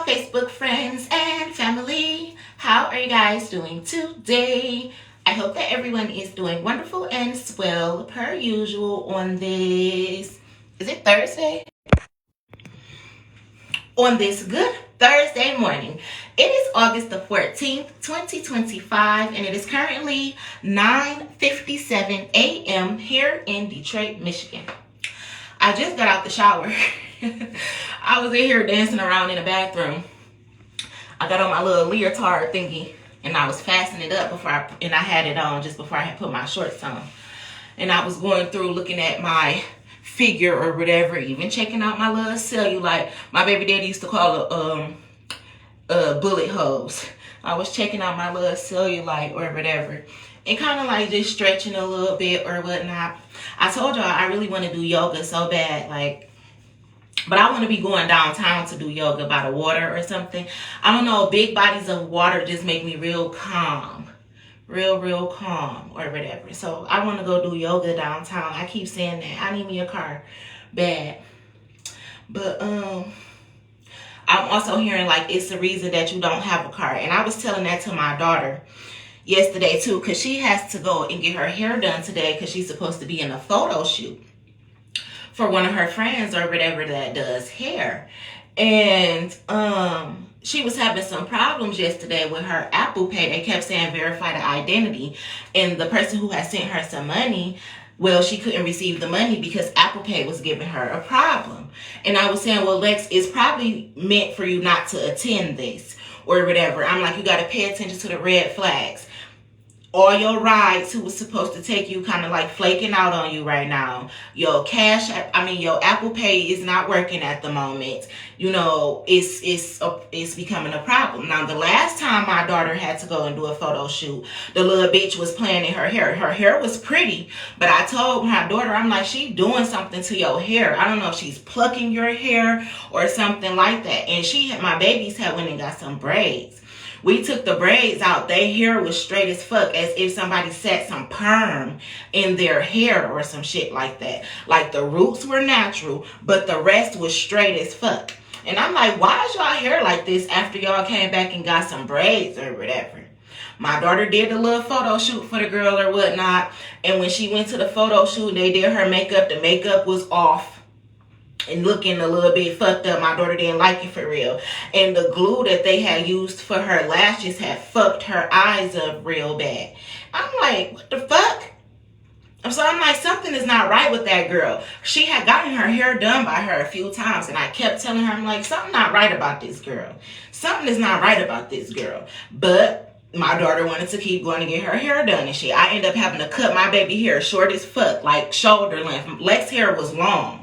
Hello, Facebook friends and family. How are you guys doing today? I hope that everyone is doing wonderful and swell per usual on this, is it Thursday? On this good Thursday morning. It is August the 14th, 2025, and it is currently 9:57 a.m. here in Detroit, Michigan. I just got out the shower. I was in here dancing around in the bathroom. I got on my little leotard thingy and I was fastening it up I had it on just before I had put my shorts on. And I was going through looking at my figure or whatever, even checking out my little cellulite. My baby daddy used to call it bullet holes. I was checking out my little cellulite or whatever. And kind of like just stretching a little bit or whatnot. I told y'all I really want to do yoga so bad, but I want to be going downtown to do yoga by the water or something. I don't know, big bodies of water just make me real calm. Real calm or whatever. So I want to go do yoga downtown. I keep saying that. I need me a car bad. But I'm also hearing it's the reason that you don't have a car. And I was telling that to my daughter yesterday too, because she has to go and get her hair done today because she's supposed to be in a photo shoot for one of her friends or whatever that does hair. And she was having some problems yesterday with her Apple Pay. They kept saying verify the identity, and the person who had sent her some money, well, she couldn't receive the money because Apple Pay was giving her a problem. And I was saying, well, Lex, it's probably meant for you not to attend this or whatever. I'm like, you got to pay attention to the red flags. All your rides who was supposed to take you kind of flaking out on you right now. Your Apple Pay is not working at the moment. You know, it's becoming a problem. Now, the last time my daughter had to go and do a photo shoot, the little bitch was planning her hair. Her hair was pretty, but I told my daughter, I'm like, she doing something to your hair. I don't know if she's plucking your hair or something like that. And my babies had went and got some braids. We took the braids out. Their hair was straight as fuck, as if somebody set some perm in their hair or some shit like that. The roots were natural, but the rest was straight as fuck. And I'm like, why is y'all hair like this after y'all came back and got some braids or whatever? My daughter did a little photo shoot for the girl or whatnot. And when she went to the photo shoot, they did her makeup. The makeup was off and looking a little bit fucked up. My daughter didn't like it for real. And the glue that they had used for her lashes had fucked her eyes up real bad. I'm like, what the fuck? So I'm like, something is not right with that girl. She had gotten her hair done by her a few times, and I kept telling her, I'm like, something not right about this girl. Something is not right about this girl. But my daughter wanted to keep going to get her hair done and shit. I ended up having to cut my baby hair short as fuck, shoulder length. Lex hair was long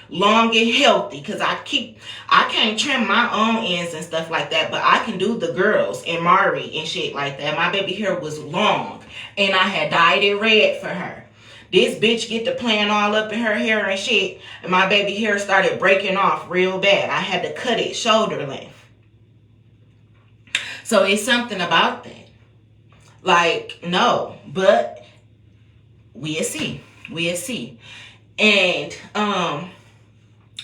and healthy, because I can't trim my own ends and stuff like that, but I can do the girls and Mari and shit like that. My baby hair was long and I had dyed it red for her. This bitch get to playing all up in her hair and shit, and my baby hair started breaking off real bad. I had to cut it shoulder length. So it's something about that. No, but we'll see. And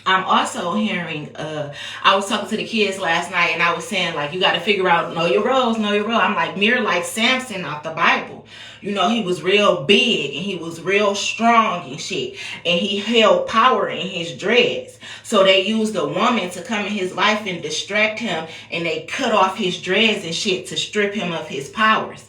I'm also hearing, I was talking to the kids last night and I was saying, you got to figure out, know your roles. I'm like, mirror like Samson out the Bible. You know, he was real big and he was real strong and shit. And he held power in his dreads. So they used a woman to come in his life and distract him. And they cut off his dreads and shit to strip him of his powers.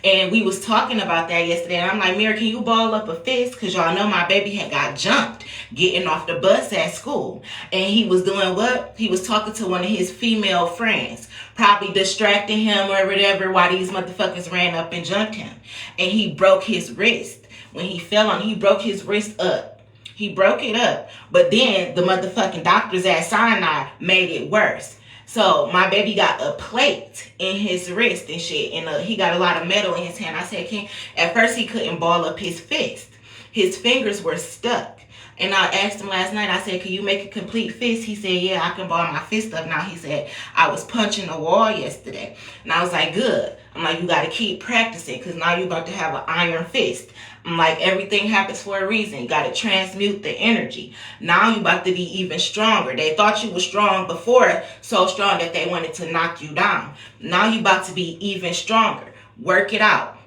And we was talking about that yesterday. And I'm like, Mira, can you ball up a fist? Because y'all know my baby had got jumped getting off the bus at school. And he was doing what? He was talking to one of his female friends. Probably distracting him or whatever while these motherfuckers ran up and jumped him. And he broke his wrist. When he fell on, he broke his wrist up. He broke it up. But then the motherfucking doctors at Sinai made it worse. So my baby got a plate in his wrist and shit, and he got a lot of metal in his hand. I said, at first he couldn't ball up his fist. His fingers were stuck. And I asked him last night, I said, can you make a complete fist? He said, yeah, I can ball my fist up now. He said, I was punching the wall yesterday. And I was like, good. I'm like, you got to keep practicing because now you're about to have an iron fist. I'm like, everything happens for a reason. You got to transmute the energy. Now you're about to be even stronger. They thought you were strong before, so strong that they wanted to knock you down. Now you're about to be even stronger. Work it out.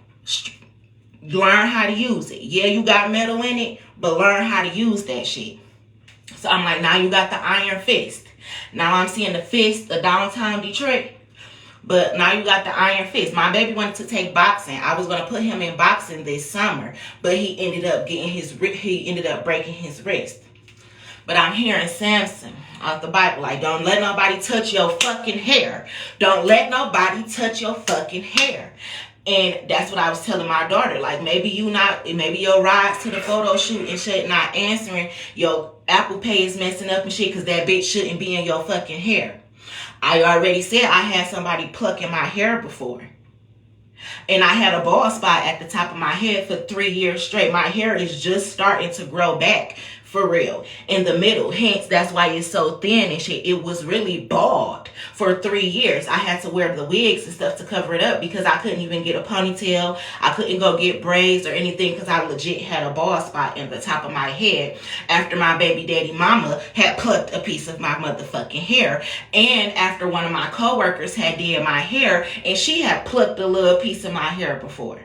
Learn how to use it. Yeah, you got metal in it, but learn how to use that shit. So I'm like, now you got the iron fist. Now I'm seeing the fist of downtown Detroit. But now you got the iron fist. My baby wanted to take boxing. I was going to put him in boxing this summer, but he ended up breaking his wrist. But I'm hearing Samson out the Bible, like, don't let nobody touch your fucking hair. Don't let nobody touch your fucking hair. And that's what I was telling my daughter. Like, maybe your rides to the photo shoot and shit not answering. Your Apple Pay is messing up and shit because that bitch shouldn't be in your fucking hair. I already said I had somebody plucking my hair before. And I had a bald spot at the top of my head for 3 years straight. My hair is just starting to grow back for real in the middle. Hence, that's why it's so thin and shit. It was really bald for 3 years. I had to wear the wigs and stuff to cover it up because I couldn't even get a ponytail. I couldn't go get braids or anything because I legit had a bald spot in the top of my head after my baby daddy mama had plucked a piece of my motherfucking hair. And after one of my coworkers had did my hair and she had plucked a little piece of my hair before.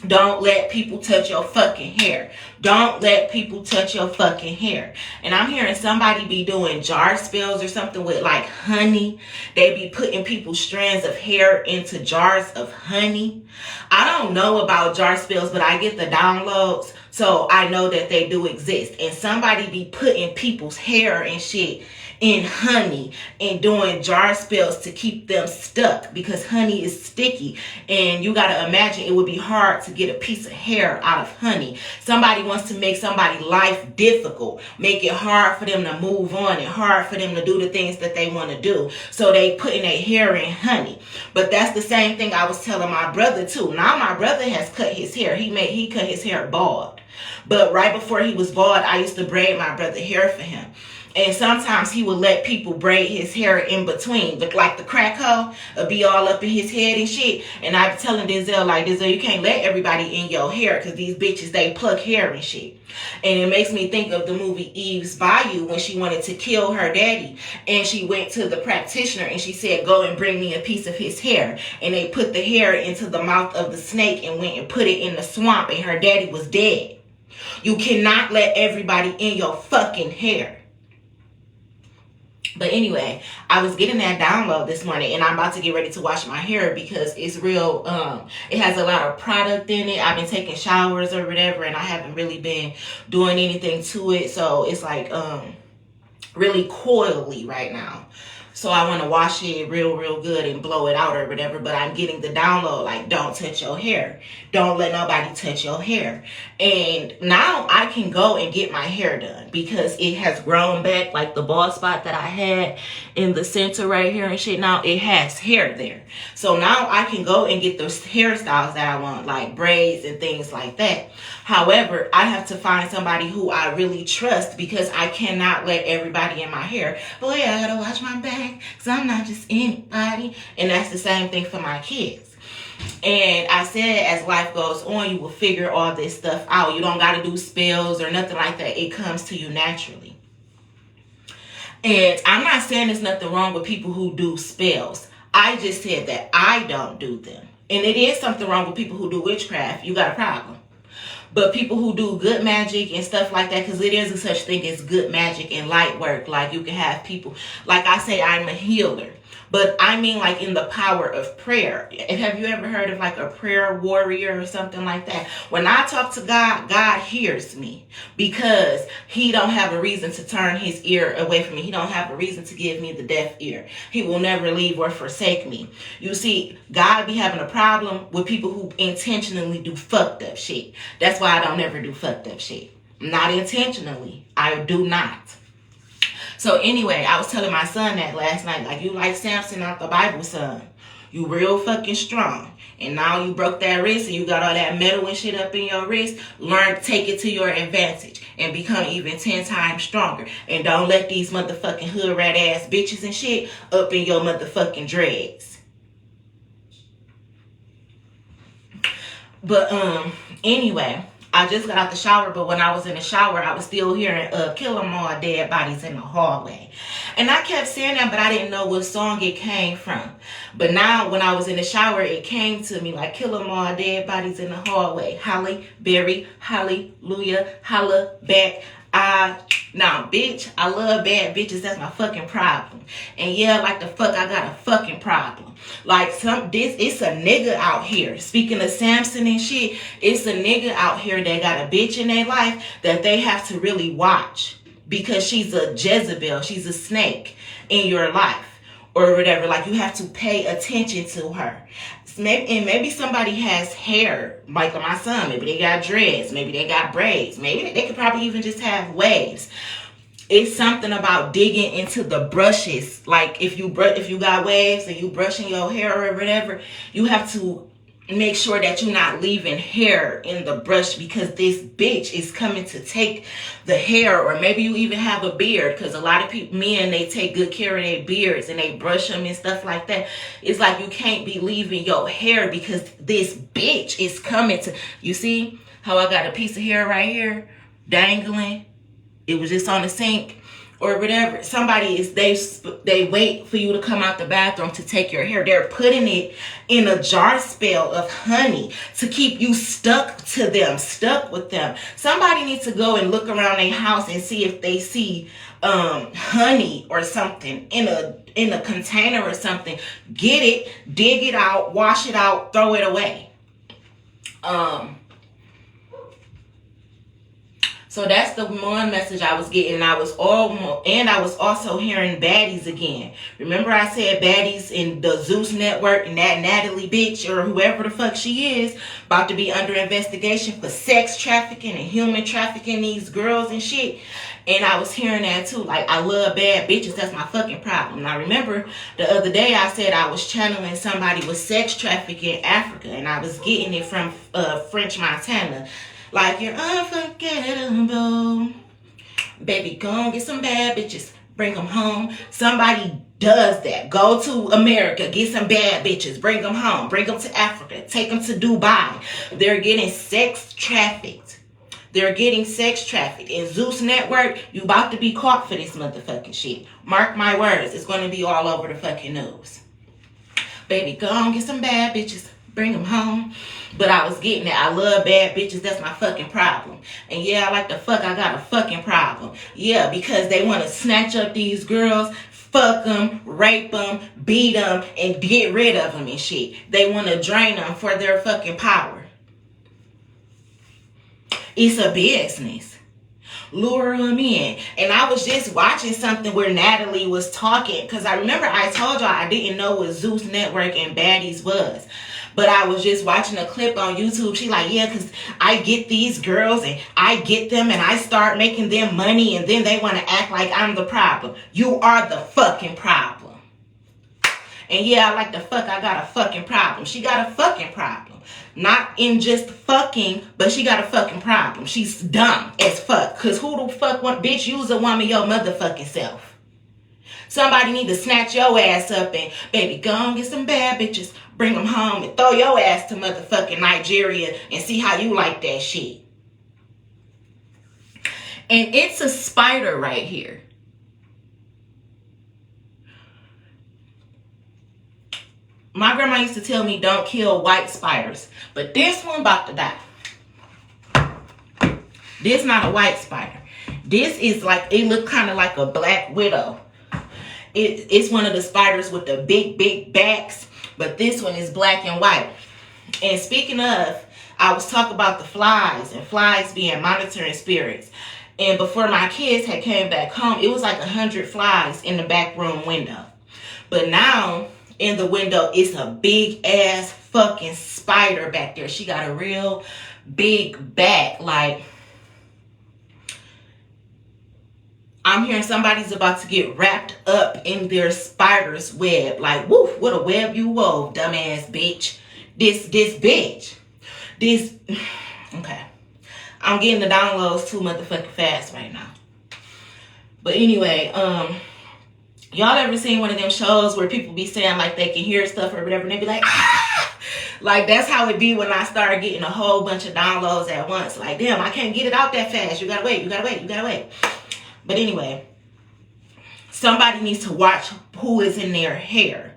Don't let people touch your fucking hair. Don't let people touch your fucking hair. And I'm hearing somebody be doing jar spells or something with like honey. They be putting people's strands of hair into jars of honey. I don't know about jar spells, but I get the downloads. So I know that they do exist. And somebody be putting people's hair and shit in honey and doing jar spells to keep them stuck because honey is sticky. And you got to imagine it would be hard to get a piece of hair out of honey. Somebody wants to make somebody's life difficult, make it hard for them to move on and hard for them to do the things that they want to do. So they putting their hair in honey. But that's the same thing I was telling my brother too. Now my brother has cut his hair. He cut his hair bald. But right before he was bald, I used to braid my brother hair for him. And sometimes he would let people braid his hair in between. Look like the crack hole would be all up in his head and shit. And I was telling Denzel, like, Denzel, you can't let everybody in your hair because these bitches, they pluck hair and shit. And it makes me think of the movie Eve's Bayou when she wanted to kill her daddy. And she went to the practitioner and she said, go and bring me a piece of his hair. And they put the hair into the mouth of the snake and went and put it in the swamp. And her daddy was dead. You cannot let everybody in your fucking hair. But anyway, I was getting that download this morning and I'm about to get ready to wash my hair because it's real, it has a lot of product in it. I've been taking showers or whatever and I haven't really been doing anything to it. So it's like really coily right now. So I want to wash it real good and blow it out or whatever. But I'm getting the download like, don't touch your hair. Don't let nobody touch your hair. And now I can go and get my hair done because it has grown back, like the bald spot that I had in the center right here and shit. Now it has hair there. So now I can go and get those hairstyles that I want, like braids and things like that. However, I have to find somebody who I really trust because I cannot let everybody in my hair. Boy, I gotta watch my back because I'm not just anybody. And that's the same thing for my kids. And I said, as life goes on, you will figure all this stuff out. You don't got to do spells or nothing like that. It comes to you naturally. And I'm not saying there's nothing wrong with people who do spells. I just said that I don't do them. And it is something wrong with people who do witchcraft. You got a problem. But people who do good magic and stuff like that, because it is a such thing as good magic and light work. Like you can have people, like I say, I'm a healer. But I mean like in the power of prayer. Have you ever heard of like a prayer warrior or something like that? When I talk to God, God hears me because he don't have a reason to turn his ear away from me. He don't have a reason to give me the deaf ear. He will never leave or forsake me. You see, God be having a problem with people who intentionally do fucked up shit. That's why I don't ever do fucked up shit. Not intentionally. I do not. So anyway, I was telling my son that last night, like, you like Samson out the Bible, son. You real fucking strong. And now you broke that wrist and you got all that metal and shit up in your wrist. Learn, take it to your advantage. and become even 10 times stronger. And don't let these motherfucking hood rat ass bitches and shit up in your motherfucking dreads. But anyway, I just got out the shower, but when I was in the shower, I was still hearing Kill 'Em All Dead Bodies in the hallway. And I kept saying that, but I didn't know what song it came from. But now when I was in the shower, it came to me like Kill 'Em All Dead Bodies in the hallway. Halle Berry, hallelujah, holla back. Now, bitch, I love bad bitches. That's my fucking problem. And yeah, like the fuck, I got a fucking problem. Like it's a nigga out here. Speaking of Samson and shit, it's a nigga out here that got a bitch in their life that they have to really watch because she's a Jezebel. She's a snake in your life or whatever. Like you have to pay attention to her. Maybe somebody has hair, like my son. Maybe they got dreads. Maybe they got braids. Maybe they could probably even just have waves. It's something about digging into the brushes. Like if you got waves and you brushing your hair or whatever, you have to make sure that you're not leaving hair in the brush because this bitch is coming to take the hair. Or maybe you even have a beard, because a lot of men, they take good care of their beards and they brush them and stuff like that. It's like you can't be leaving your hair because this bitch is coming to, you see how I got a piece of hair right here dangling? It was just on the sink or whatever. Somebody is, they wait for you to come out the bathroom to take your hair. They're putting it in a jar spell of honey to keep you stuck to them, stuck with them. Somebody needs to go and look around their house and see if they see honey or something in a container or something. Get it, dig it out, wash it out, throw it away. So that's the one message I was getting. I was also hearing baddies again. Remember I said baddies in the Zeus Network and that Natalie bitch or whoever the fuck she is about to be under investigation for sex trafficking and human trafficking these girls and shit. And I was hearing that too. Like, I love bad bitches. That's my fucking problem. Now, remember the other day I said I was channeling somebody with sex trafficking in Africa. And I was getting it from French Montana. Like, you're unforgettable. Baby, go and get some bad bitches. Bring them home. Somebody does that. Go to America. Get some bad bitches. Bring them home. Bring them to Africa. Take them to Dubai. They're getting sex trafficked. They're getting sex trafficked. In Zeus Network, you about to be caught for this motherfucking shit. Mark my words. It's going to be all over the fucking news. Baby, go and get some bad bitches. Bring them home. But I was getting it. I love bad bitches. That's my fucking problem. And yeah, I like the fuck. I got a fucking problem. Yeah, because they want to snatch up these girls, fuck them, rape them, beat them, and get rid of them and shit. They want to drain them for their fucking power. It's a business. Lure them in. And I was just watching something where Natalie was talking. Because I remember I told y'all I didn't know what Zeus Network and Baddies was. But I was just watching a clip on YouTube. She like, yeah, because I get these girls and I get them and I start making them money and then they want to act like I'm the problem. You are the fucking problem. And yeah, I like the fuck. I got a fucking problem. She got a fucking problem. Not in just fucking, but she got a fucking problem. She's dumb as fuck. Because who the fuck want, bitch, use a woman your motherfucking self. Somebody need to snatch your ass up and, baby, go and get some bad bitches. Bring them home and throw your ass to motherfucking Nigeria and see how you like that shit. And it's a spider right here. My grandma used to tell me don't kill white spiders. But this one about to die. This not a white spider. This is like, it look kind of like a black widow. It's one of the spiders with the big backs. But this one is black and white. And speaking of, I was talking about the flies and flies being monitoring spirits. And before my kids had came back home, it was like 100 flies in the back room window. But now in the window, it's a big ass fucking spider back there. She got a real big back. Like, I'm hearing somebody's about to get wrapped up in their spider's web. Like, woof, what a web you wove, dumbass bitch. This bitch. Okay. I'm getting the downloads too motherfucking fast right now. But anyway, y'all ever seen one of them shows where people be saying like they can hear stuff or whatever and they be like, ah! Like that's how it be when I start getting a whole bunch of downloads at once. Like, damn, I can't get it out that fast. You gotta wait, you gotta wait, you gotta wait. But anyway, somebody needs to watch who is in their hair.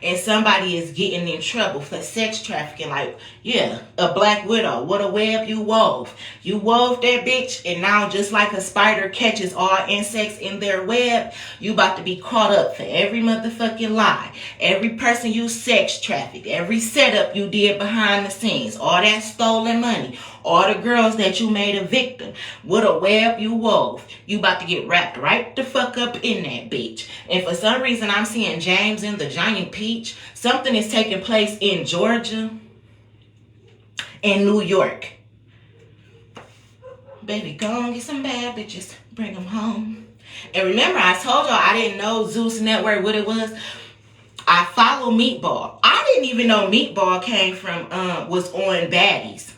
And somebody is getting in trouble for sex trafficking. Like, yeah, a black widow. What a web you wove. You wove that bitch, and now just like a spider catches all insects in their web, you about to be caught up for every motherfucking lie. Every person you sex trafficked. Every setup you did behind the scenes. All that stolen money. All the girls that you made a victim. What a web you wove. You about to get wrapped right the fuck up in that bitch. And for some reason, I'm seeing James and the Giant Peach. Something is taking place in Georgia and New York. Baby, go and get some bad bitches. Bring them home. And remember, I told y'all I didn't know Zeus Network what it was. I follow Meatball. I didn't even know Meatball came from, was on Baddies.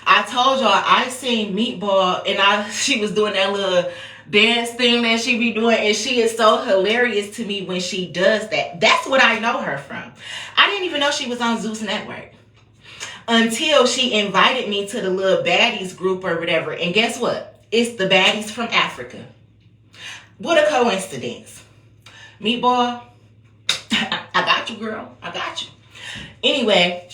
I told y'all I seen Meatball and she was doing that little dance thing that she be doing, and she is so hilarious to me when she does that. That's what I know her from. I didn't even know she was on Zeus Network until she invited me to the little Baddies group or whatever. And guess what? It's the Baddies from Africa. What a coincidence. Meatball, I got you, girl. I got you. Anyway,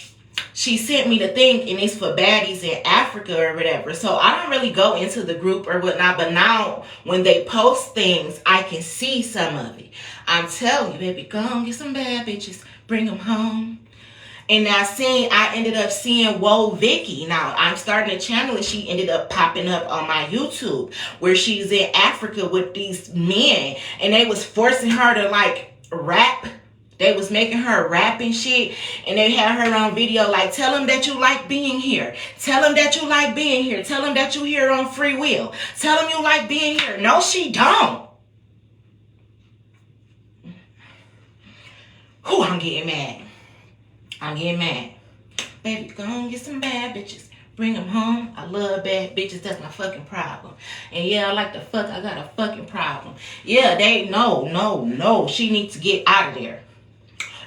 she sent me the thing, and it's for baddies in Africa or whatever. So I don't really go into the group or whatnot. But now when they post things, I can see some of it. I'm telling you, baby, go and get some bad bitches. Bring them home. And I ended up seeing Whoa Vicky. Now I'm starting a channel, and she ended up popping up on my YouTube where she's in Africa with these men. And they was forcing her to like rap. They was making her rap and shit, and they had her on video like, tell them that you like being here. Tell them that you like being here. Tell them that you here on free will. Tell them you like being here. No, she don't. Whew, I'm getting mad. I'm getting mad. Baby, go on get some bad bitches. Bring them home. I love bad bitches. That's my fucking problem. And yeah, I like the fuck. I got a fucking problem. Yeah, no. She needs to get out of there.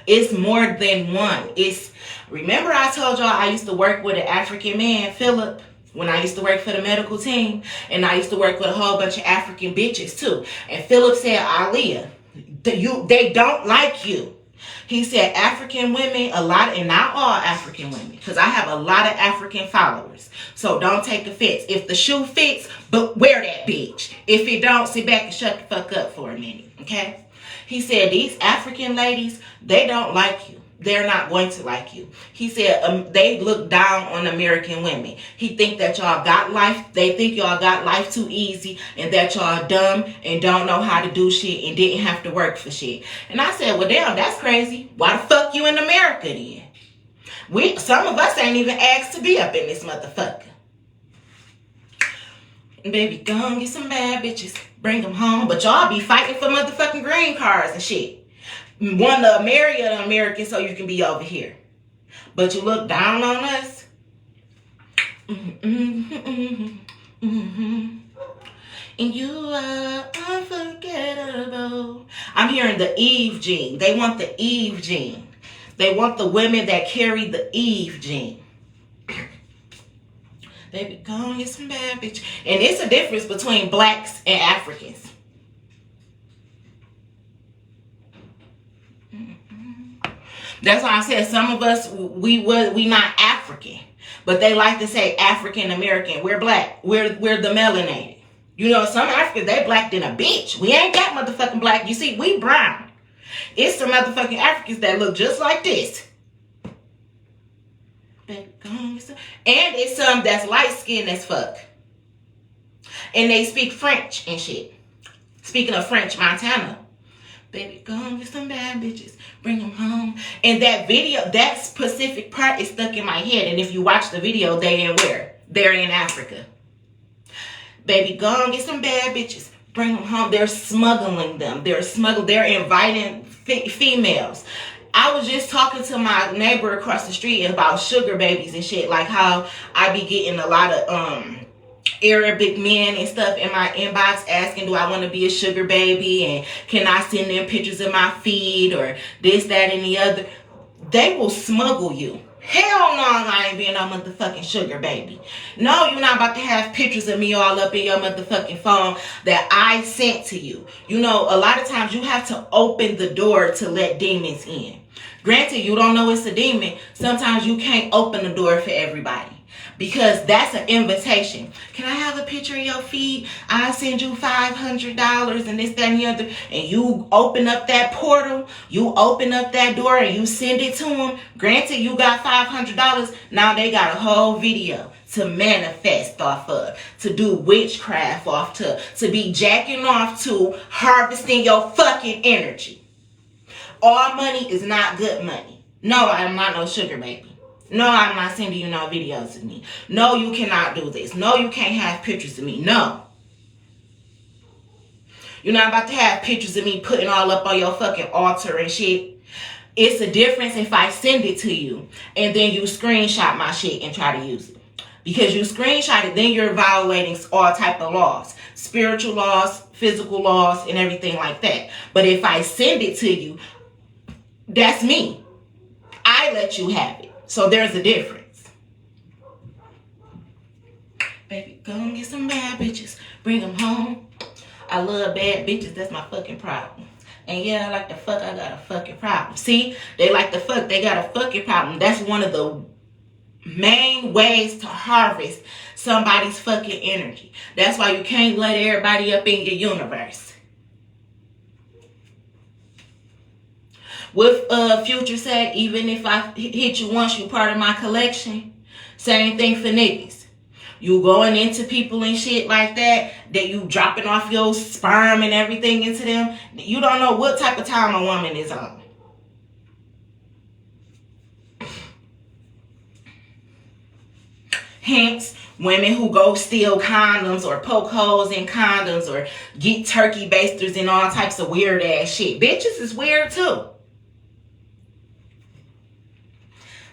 It's more than one. Remember I told y'all I used to work with an African man, Philip, when I used to work for the medical team. And I used to work with a whole bunch of African bitches too. And Philip said, Aaliyah, they don't like you. He said African women, a lot, and not all African women, because I have a lot of African followers. So don't take offense. If the shoe fits, but wear that bitch. If it don't, sit back and shut the fuck up for a minute, okay? He said these African ladies, they don't like you. They're not going to like you. He said they look down on American women. He think that y'all got life. They think y'all got life too easy, and that y'all dumb and don't know how to do shit and didn't have to work for shit. And I said, well, damn, that's crazy. Why the fuck you in America then? Some of us ain't even asked to be up in this motherfucker. Baby, go and get some bad bitches. Bring them home. But y'all be fighting for motherfucking green cards and shit. Want to marry an American so you can be over here. But you look down on us. And you are unforgettable. I'm hearing the Eve gene. They want the Eve gene. They want the women that carry the Eve gene. Baby, go and get some bad bitch. And it's a difference between blacks and Africans. That's why I said some of us, we not African. But they like to say African American. We're black. We're the melanated. You know, some Africans, they black than a bitch. We ain't that motherfucking black. You see, we brown. It's some motherfucking Africans that look just like this. And it's some that's light skinned as fuck. And they speak French and shit. Speaking of French, Montana. Baby, go and get some bad bitches. Bring them home. And that video, that specific part is stuck in my head. And if you watch the video, they in where? They're in Africa. Baby, go and get some bad bitches. Bring them home. They're smuggling them. They're inviting females. I was just talking to my neighbor across the street about sugar babies and shit. Like how I be getting a lot of Arabic men and stuff in my inbox asking, do I want to be a sugar baby, and can I send them pictures of my feet or this, that, and the other. They will smuggle you. Hell no, I ain't being no motherfucking sugar baby. No, you're not about to have pictures of me all up in your motherfucking phone that I sent to you. You know, a lot of times you have to open the door to let demons in. Granted, you don't know it's a demon. Sometimes you can't open the door for everybody, because that's an invitation. Can I have a picture of your feet? I'll send you $500 and this, that, and the other. And you open up that portal, you open up that door, and you send it to them. Granted, you got $500. Now they got a whole video to manifest off of, to do witchcraft off to be jacking off to, harvesting your fucking energy. All money is not good money. No, I'm not no sugar baby. No, I'm not sending you no videos of me. No, you cannot do this. No, you can't have pictures of me. No. You're not about to have pictures of me putting all up on your fucking altar and shit. It's a difference if I send it to you and then you screenshot my shit and try to use it. Because you screenshot it, then you're violating all type of laws. Spiritual laws, physical laws, and everything like that. But if I send it to you, that's me. I let you have it. So there's a difference. Baby, go and get some bad bitches. Bring them home. I love bad bitches. That's my fucking problem. And yeah, I like to fuck. I got a fucking problem. See? They like to fuck. They got a fucking problem. That's one of the main ways to harvest somebody's fucking energy. That's why you can't let everybody up in your universe. With Future said, even if I hit you once, you part of my collection. Same thing for niggas. You going into people and shit like that you dropping off your sperm and everything into them. You don't know what type of time a woman is on. Hence, women who go steal condoms or poke holes in condoms or get turkey basters and all types of weird ass shit. Bitches is weird too.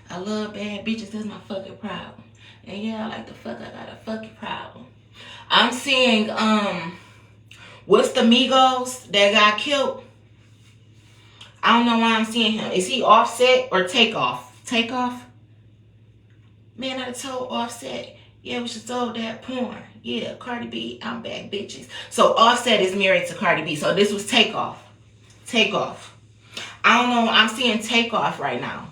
I love bad bitches. That's my fucking problem. And yeah, I like the fuck. I got a fucking problem. I'm seeing, what's the Migos that got killed? I don't know why I'm seeing him. Is he Offset or Takeoff? Takeoff? Man, I told Offset, yeah, we should sold that porn. Yeah, Cardi B, I'm back, bitches. So Offset is married to Cardi B. So this was Takeoff. Takeoff. I don't know. I'm seeing Takeoff right now.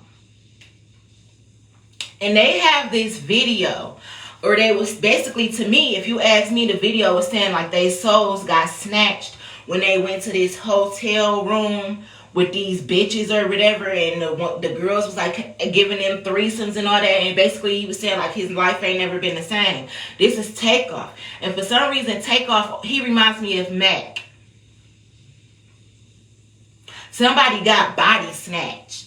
And they have this video, or they was basically, to me, if you ask me, the video was saying like their souls got snatched when they went to this hotel room with these bitches or whatever, and the girls was like giving them threesomes and all that, and basically he was saying like his life ain't never been the same. This is Takeoff. And for some reason, Takeoff, he reminds me of Mac. Somebody got body snatched.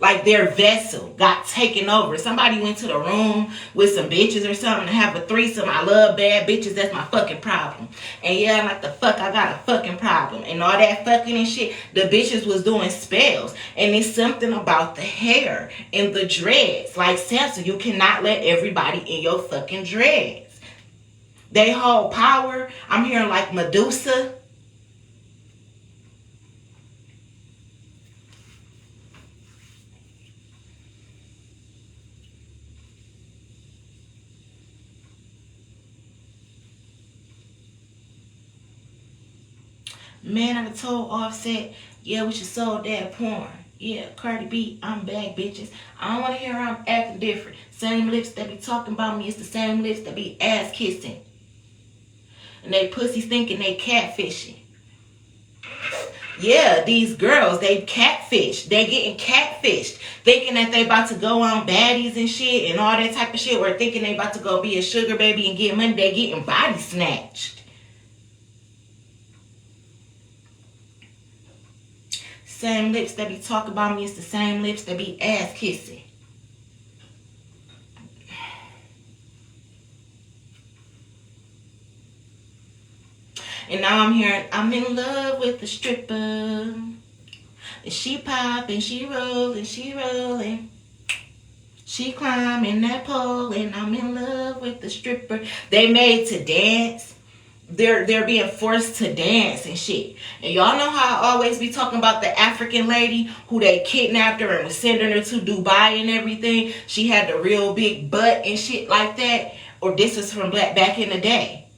Like their vessel got taken over. Somebody went to the room with some bitches or something to have a threesome. I love bad bitches. That's my fucking problem. And yeah, I'm like the fuck. I got a fucking problem. And all that fucking and shit. The bitches was doing spells. And it's something about the hair and the dreads. Like Samson, you cannot let everybody in your fucking dreads. They hold power. I'm hearing like Medusa. Man, I told Offset, yeah, we should sold that porn. Yeah, Cardi B, I'm back, bitches. I don't want to hear I'm acting different. Same lips that be talking about me, it's the same lips that be ass kissing. And they pussies thinking they catfishing. Yeah, these girls, they catfish. They getting catfished. Thinking that they about to go on baddies and shit and all that type of shit. Or thinking they about to go be a sugar baby and get money. They getting body snatched. Same lips that be talking about me is the same lips that be ass kissing. And now I'm hearing, I'm in love with the stripper. And she pop and she roll and she rolling. She climbing that pole and I'm in love with the stripper. They made to dance. They're being forced to dance and shit. And y'all know how I always be talking about the African lady who they kidnapped her and was sending her to Dubai and everything. She had the real big butt and shit like that. Or this is from back in the day.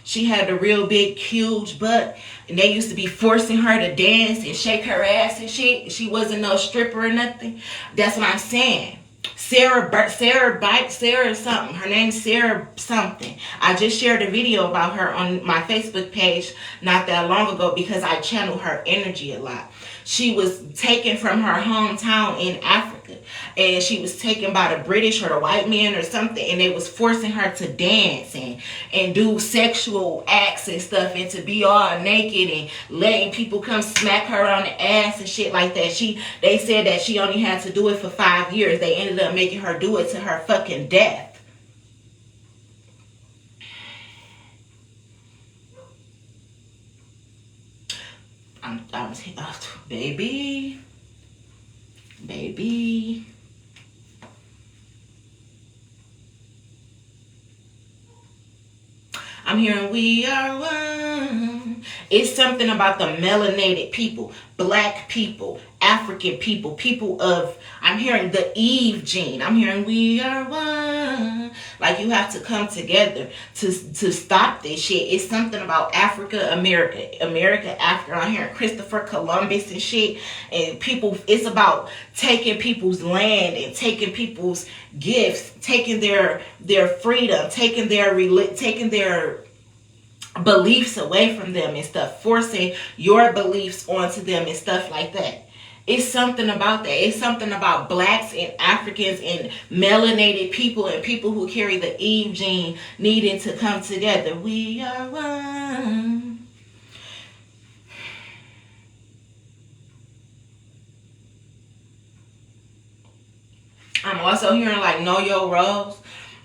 She had the real big, huge butt. And they used to be forcing her to dance and shake her ass and shit. She wasn't no stripper or nothing. That's what I'm saying. Sarah something. Her name's Sarah something. I just shared a video about her on my Facebook page not that long ago because I channel her energy a lot. She was taken from her hometown in Africa, and she was taken by the British or the white men or something, and they was forcing her to dance and do sexual acts and stuff, and to be all naked and letting people come smack her on the ass and shit like that. They said that she only had to do it for 5 years. They ended up making her do it to her fucking death. Baby. I'm hearing we are one. It's something about the melanated people, black people, African people, people of, I'm hearing the Eve gene. I'm hearing we are one. Like you have to come together to stop this shit. It's something about Africa, America, Africa. I'm hearing Christopher Columbus and shit. And people, it's about taking people's land and taking people's gifts, taking their freedom, taking their beliefs away from them and stuff, forcing your beliefs onto them and stuff like that. It's something about that. It's something about blacks and Africans and melanated people and people who carry the Eve gene needing to come together. We are one. I'm also hearing like know your roles.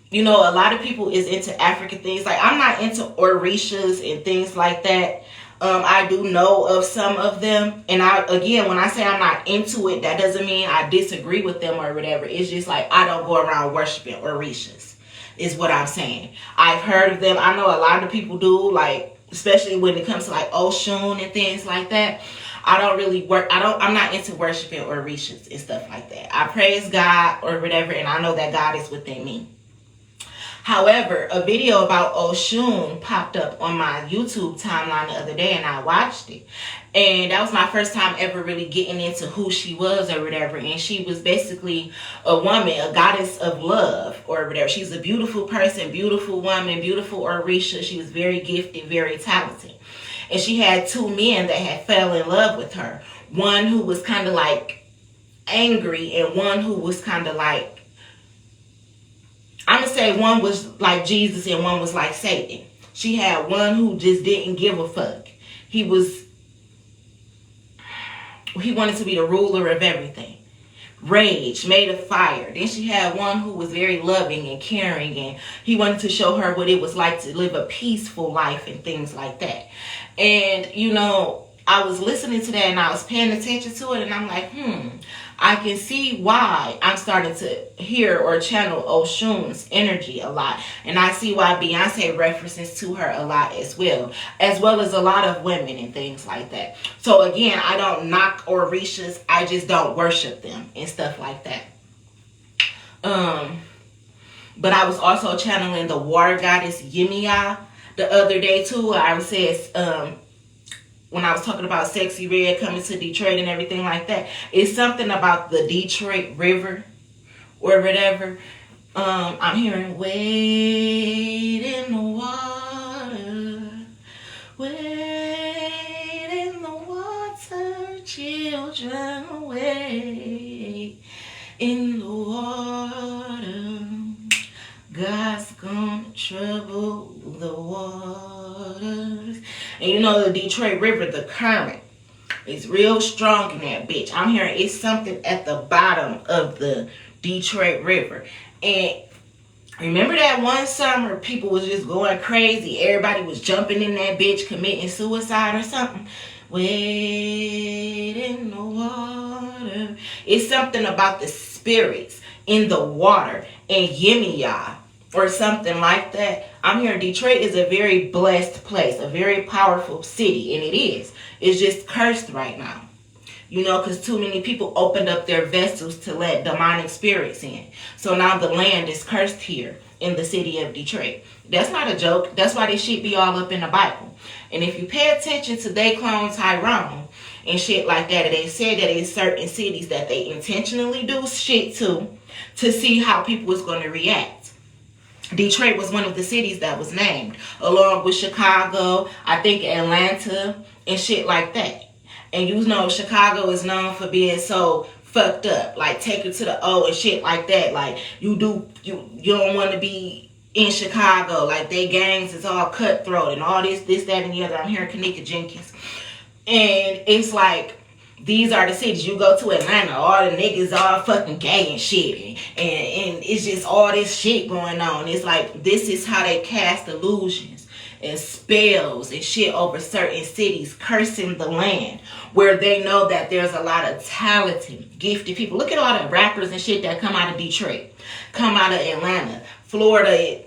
You know, a lot of people is into African things. Like I'm not into Orishas and things like that. I do know of some of them. And when I say I'm not into it, that doesn't mean I disagree with them or whatever. It's just like I don't go around worshiping Orishas is what I'm saying. I've heard of them. I know a lot of people do, like, especially when it comes to like Oshun and things like that. I'm not into worshiping Orishas and stuff like that. I praise God or whatever, and I know that God is within me. However, a video about Oshun popped up on my YouTube timeline the other day, and I watched it. And that was my first time ever really getting into who she was or whatever. And she was basically a woman, a goddess of love or whatever. She's a beautiful person, beautiful woman, beautiful Orisha. She was very gifted, very talented. And she had two men that had fell in love with her. One who was kind of like angry, and one who was kind of like, I'm going to say one was like Jesus and one was like Satan. She had one who just didn't give a fuck. He wanted to be the ruler of everything. Rage, made of fire. Then she had one who was very loving and caring, and he wanted to show her what it was like to live a peaceful life and things like that. And, you know, I was listening to that and I was paying attention to it, and I'm like, I can see why I'm starting to hear or channel Oshun's energy a lot. And I see why Beyonce references to her a lot as well as a lot of women and things like that. So again, I don't knock Orishas. I just don't worship them and stuff like that. But I was also channeling the water goddess Yemiya the other day too. I would say it's, when I was talking about Sexy Red coming to Detroit and everything like that, it's something about the Detroit River or whatever. I'm hearing, wade in the water, wade in the water, children, wade in the water. God's gonna trouble the waters. And you know the Detroit River, the current is real strong in that bitch. I'm hearing it's something at the bottom of the Detroit River. And remember that one summer people was just going crazy. Everybody was jumping in that bitch, committing suicide or something. Wade in the water. It's something about the spirits in the water in Yemiya or something like that. I'm here in Detroit is a very blessed place, a very powerful city, and it is. It's just cursed right now. You know, because too many people opened up their vessels to let demonic spirits in. So now the land is cursed here in the city of Detroit. That's not a joke. That's why this shit be all up in the Bible. And if you pay attention to they clone Tyrone and shit like that, they said that in certain cities that they intentionally do shit to see how people was going to react. Detroit was one of the cities that was named, along with Chicago, I think Atlanta, and shit like that. And you know Chicago is known for being so fucked up, like take it to the O and shit like that. Like you don't want to be in Chicago. Like they gangs is all cutthroat and all this, that, and the other. I'm hearing Kanika Jenkins, and it's like these are the cities. You go to Atlanta, all the niggas all fucking gay and shit, and it's just all this shit going on. It's like this is how they cast illusions and spells and shit over certain cities, cursing the land where they know that there's a lot of talented, gifted people. Look at all the rappers and shit that come out of Detroit, come out of Atlanta, Florida.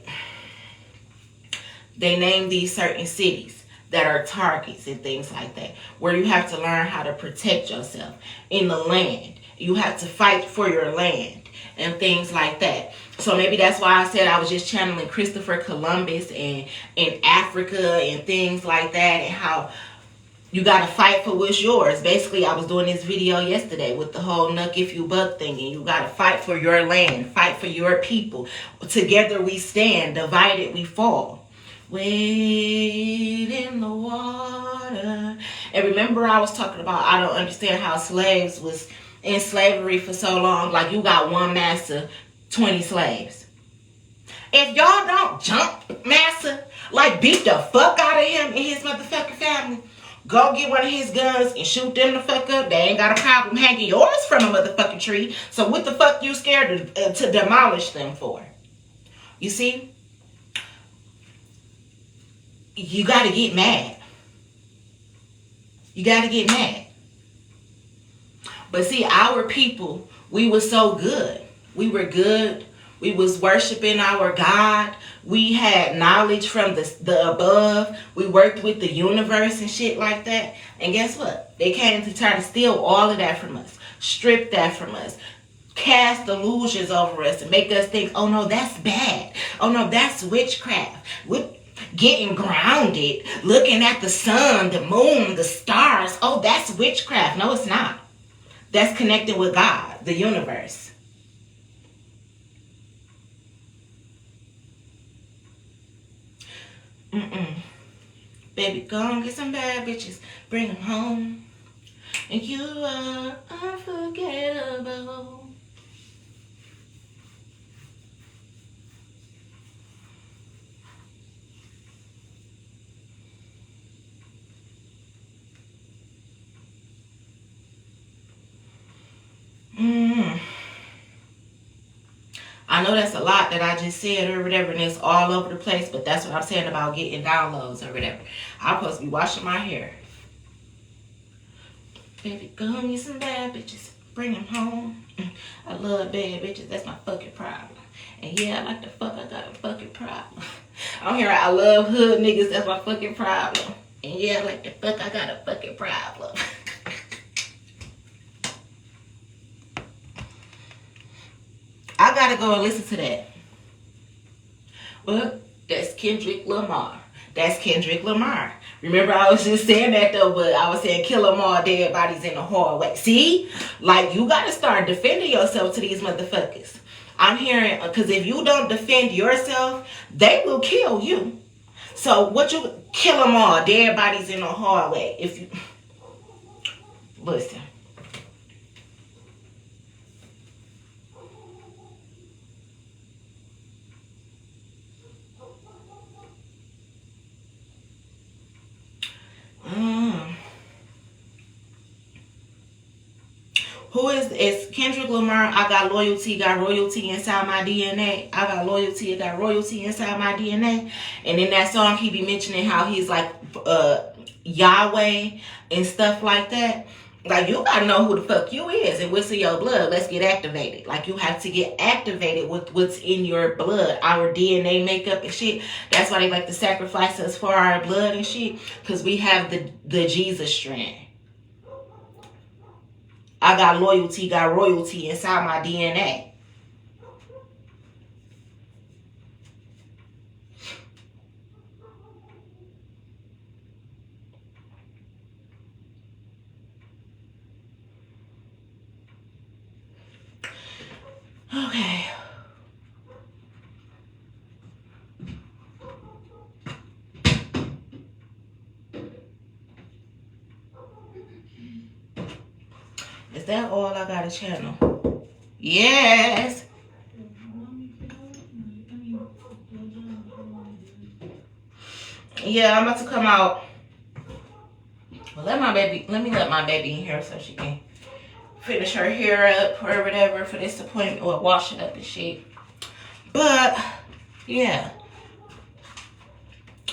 They name these certain cities that are targets and things like that, where you have to learn how to protect yourself in the land. You have to fight for your land and things like that. So maybe that's why I said I was just channeling Christopher Columbus and in Africa and things like that, and how you got to fight for what's yours. Basically, I was doing this video yesterday with the whole Nuck If You Buck thing, and you got to fight for your land, fight for your people. Together we stand, divided we fall. Wade in the water. And remember I was talking about, I don't understand how slaves was in slavery for so long. Like you got one master, 20 slaves. If y'all don't jump master, like beat the fuck out of him and his motherfucking family, go get one of his guns and shoot them the fuck up. They ain't got a problem hanging yours from a motherfucking tree. So what the fuck you scared to demolish them for? You see? You gotta get mad. You gotta get mad. But see, our people, we were so good. We were good. We was worshiping our God. We had knowledge from the above. We worked with the universe and shit like that. And guess what? They came to try to steal all of that from us. Strip that from us. Cast illusions over us and make us think, oh no, that's bad. Oh no, that's witchcraft. Getting grounded, looking at the sun, the moon, the stars. Oh, that's witchcraft. No, it's not. That's connected with God, the universe. Baby, go and get some bad bitches. Bring them home. And you are unforgettable. I know that's a lot that I just said or whatever, and it's all over the place, but that's what I'm saying about getting downloads or whatever. I'm supposed to be washing my hair. Baby, go and get some bad bitches. Bring them home. I love bad bitches. That's my fucking problem. And yeah, I like the fuck. I got a fucking problem. I'm here. I love hood niggas. That's my fucking problem. And yeah, I like the fuck. I got a fucking problem. I gotta go and listen to that. Well, that's Kendrick Lamar. That's Kendrick Lamar. Remember, I was just saying that though, but I was saying kill them all, dead bodies in the hallway. See? Like, you gotta start defending yourself to these motherfuckers. I'm hearing, because if you don't defend yourself, they will kill you. So, what you, kill them all, dead bodies in the hallway. If you, listen. Who is Kendrick Lamar? I got loyalty, got royalty inside my DNA. I got loyalty, got royalty inside my DNA. And in that song, he be mentioning how he's like Yahweh and stuff like that. Like, you gotta know who the fuck you is and what's in your blood. Let's get activated. Like, you have to get activated with what's in your blood. Our DNA makeup and shit. That's why they like to sacrifice us for our blood and shit. Because we have the Jesus strand. I got loyalty, got royalty inside my DNA. Okay. Is that all I got to channel? Yes. Yeah, I'm about to come out. Well, let me let my baby in here so she can finish her hair up or whatever for this appointment, or wash it up and shit. But yeah,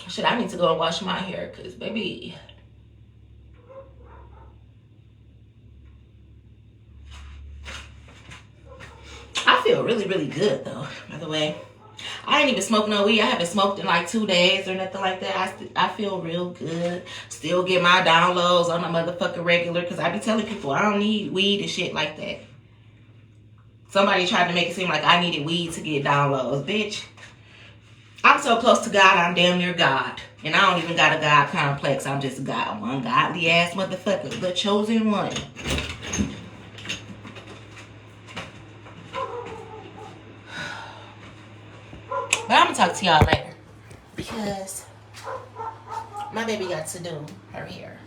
shit, I need to go and wash my hair because baby, I feel really, really good though. By the way, I ain't even smoked no weed. I haven't smoked in like 2 days or nothing like that. I feel real good. Still get my downloads on a motherfucking regular because I be telling people I don't need weed and shit like that. Somebody tried to make it seem like I needed weed to get downloads. Bitch, I'm so close to God, I'm damn near God. And I don't even got a God complex. I'm just God, one godly ass motherfucker, the chosen one. But I'm gonna talk to y'all later because my baby got to do her hair.